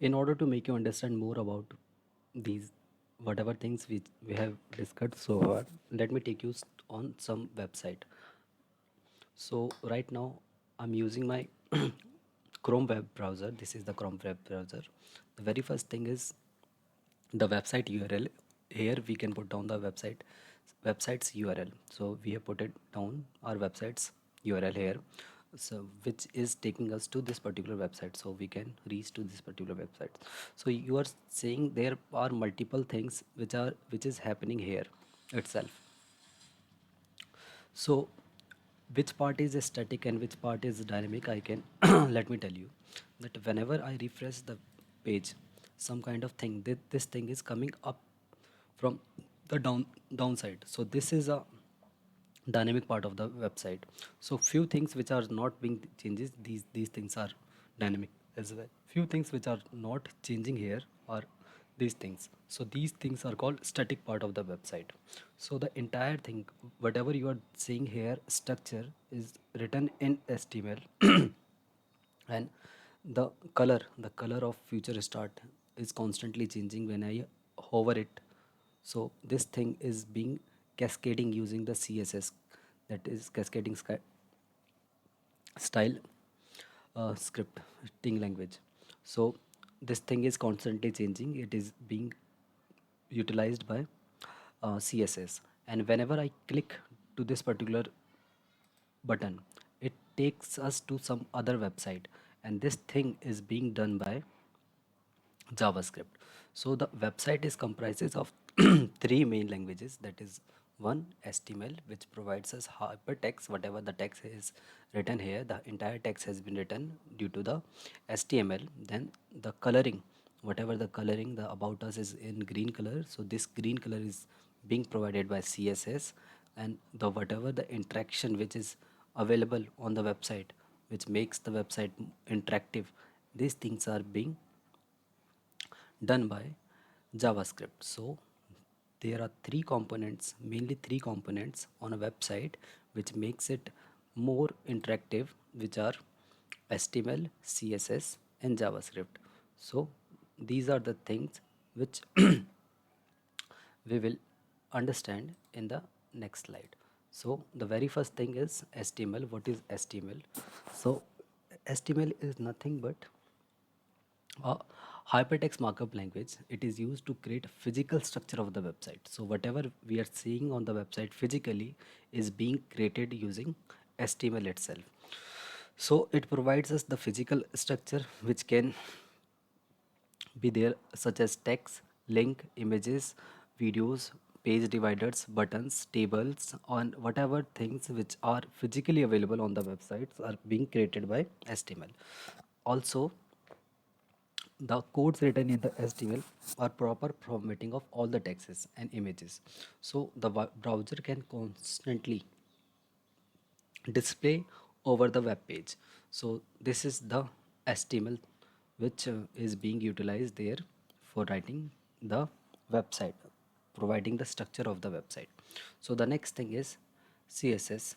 In order to make you understand more about these whatever things we have discussed so far, let me take you on some website. So right now I'm using my Chrome web browser. This is the Chrome web browser. The very first thing is the website URL. Here we can put down the website's URL. So we have put it down our website's URL here, so which is taking us to this particular website, so we can reach to this particular website. So you are saying there are multiple things which is happening here itself. So which part is static and which part is dynamic, I can let me tell you that whenever I refresh the page, some kind of thing, this thing is coming up from the downside. So this is a dynamic part of the website. So few things which are not being changes, these things are dynamic as well. Few things which are not changing here are these things. So these things are called static part of the website. So the entire thing, whatever you are seeing here, structure is written in HTML and the color of future start is constantly changing when I hover it. So this thing is being cascading using the CSS, that is cascading style scripting language. So this thing is constantly changing, it is being utilized by CSS, and whenever I click to this particular button, it takes us to some other website, and this thing is being done by JavaScript. So the website is comprises of three main languages. That is one, HTML, which provides us hypertext. Whatever the text is written here, the entire text has been written due to the HTML. Then the coloring, whatever the coloring, the about us is in green color. So this green color is being provided by CSS, and the whatever the interaction which is available on the website, which makes the website interactive, these things are being done by JavaScript. So there are three components, mainly three components on a website which makes it more interactive, which are HTML, CSS, and JavaScript. So these are the things which we will understand in the next slide. So the very first thing is HTML. What is HTML? So HTML is nothing but a hypertext markup language. It is used to create physical structure of the website. So whatever we are seeing on the website physically is being created using HTML itself. So it provides us the physical structure which can be there, such as text, link, images, videos, page dividers, buttons, tables, on whatever things which are physically available on the websites are being created by HTML. Also, the codes written in the HTML are proper formatting of all the texts and images. So the browser can constantly display over the web page. So this is the HTML which is being utilized there for writing the website, providing the structure of the website. So the next thing is CSS.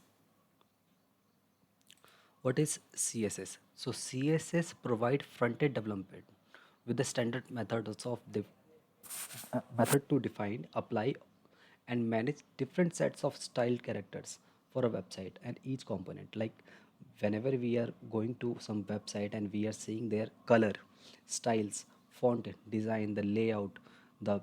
What is CSS? So CSS provide front-end development with the standard methods of the method to define, apply, and manage different sets of style characters for a website and each component. Like whenever we are going to some website and we are seeing their color, styles, font, design, the layout, the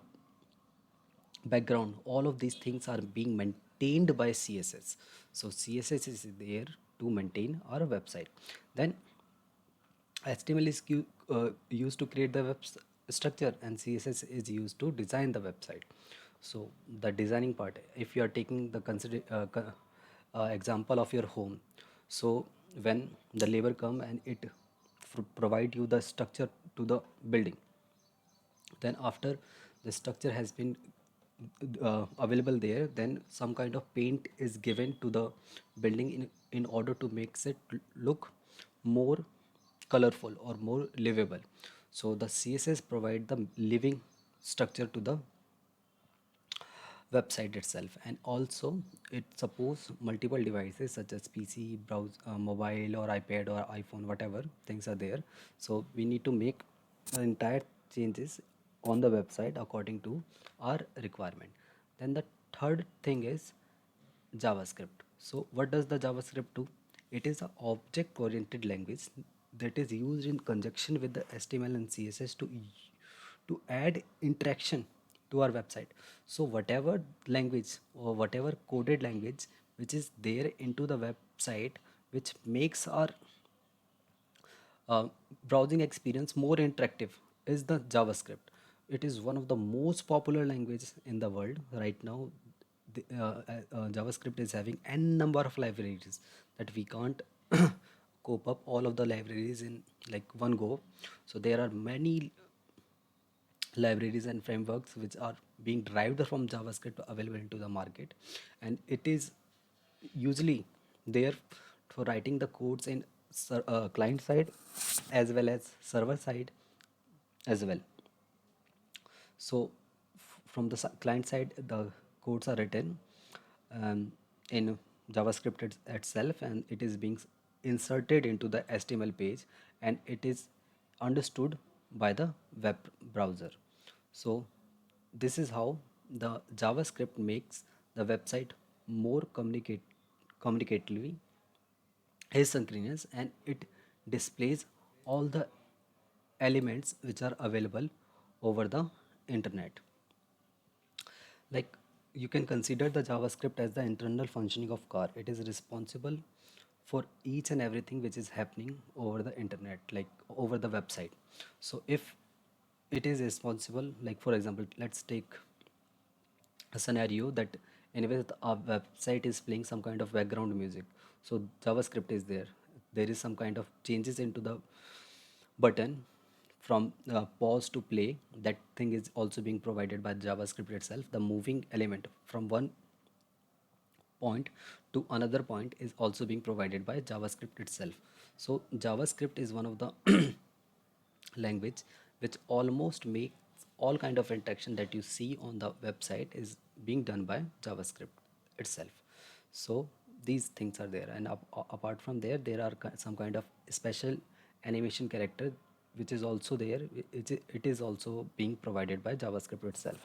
background, all of these things are being maintained by CSS. So CSS is there to maintain our website. Then HTML is used to create the structure, and CSS is used to design the website. So the designing part, if you are taking the example of your home, so when the labor come and it provide you the structure to the building, then after the structure has been available there, then some kind of paint is given to the building in order to make it look more colorful or more livable. So the CSS provide the living structure to the website itself, and also it suppose multiple devices such as PC, browse, mobile or iPad or iPhone, whatever things are there. So we need to make the entire changes on the website according to our requirement. Then the third thing is JavaScript. So what does the JavaScript do? It is an object oriented language that is used in conjunction with the HTML and CSS to add interaction to our website. So whatever language or whatever coded language which is there into the website, which makes our uh, browsing experience more interactive, is the JavaScript. It is one of the most popular languages in the world right now. JavaScript is having n number of libraries that we can't cope up all of the libraries in like one go. So there are many libraries and frameworks which are being derived from JavaScript available into the market, and it is usually there for writing the codes in client side as well as server side as well. So from the client side, the codes are written in JavaScript itself, and it is being inserted into the HTML page, and it is understood by the web browser. So this is how the JavaScript makes the website more communicatively asynchronous, and it displays all the elements which are available over the internet. Like, you can consider the JavaScript as the internal functioning of car. It is responsible for each and everything which is happening over the internet, like over the website. So if it is responsible, like for example, let's take a scenario that anyway our website is playing some kind of background music. So JavaScript is there. There is some kind of changes into the button from pause to play. That thing is also being provided by JavaScript itself. The moving element from one point to another point is also being provided by JavaScript itself. So JavaScript is one of the language which almost makes all kind of interaction that you see on the website is being done by JavaScript itself. So these things are there, and apart from there, there are some kind of special animation character which is also there. It is also being provided by JavaScript itself.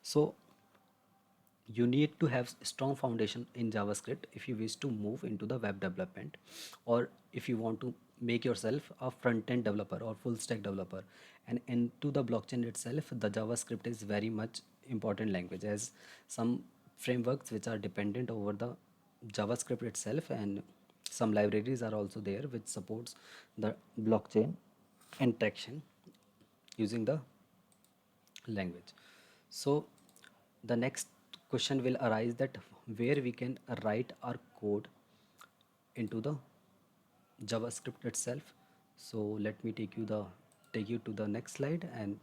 So you need to have strong foundation in JavaScript if you wish to move into the web development, or if you want to make yourself a front end developer or full stack developer. And into the blockchain itself, the JavaScript is very much important language, as some frameworks which are dependent over the JavaScript itself, and some libraries are also there which supports the blockchain interaction using the language. So the next question will arise that where we can write our code into the JavaScript itself. So let me take you to the next slide and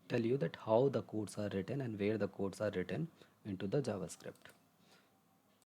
tell you that how the codes are written and where the codes are written into the JavaScript.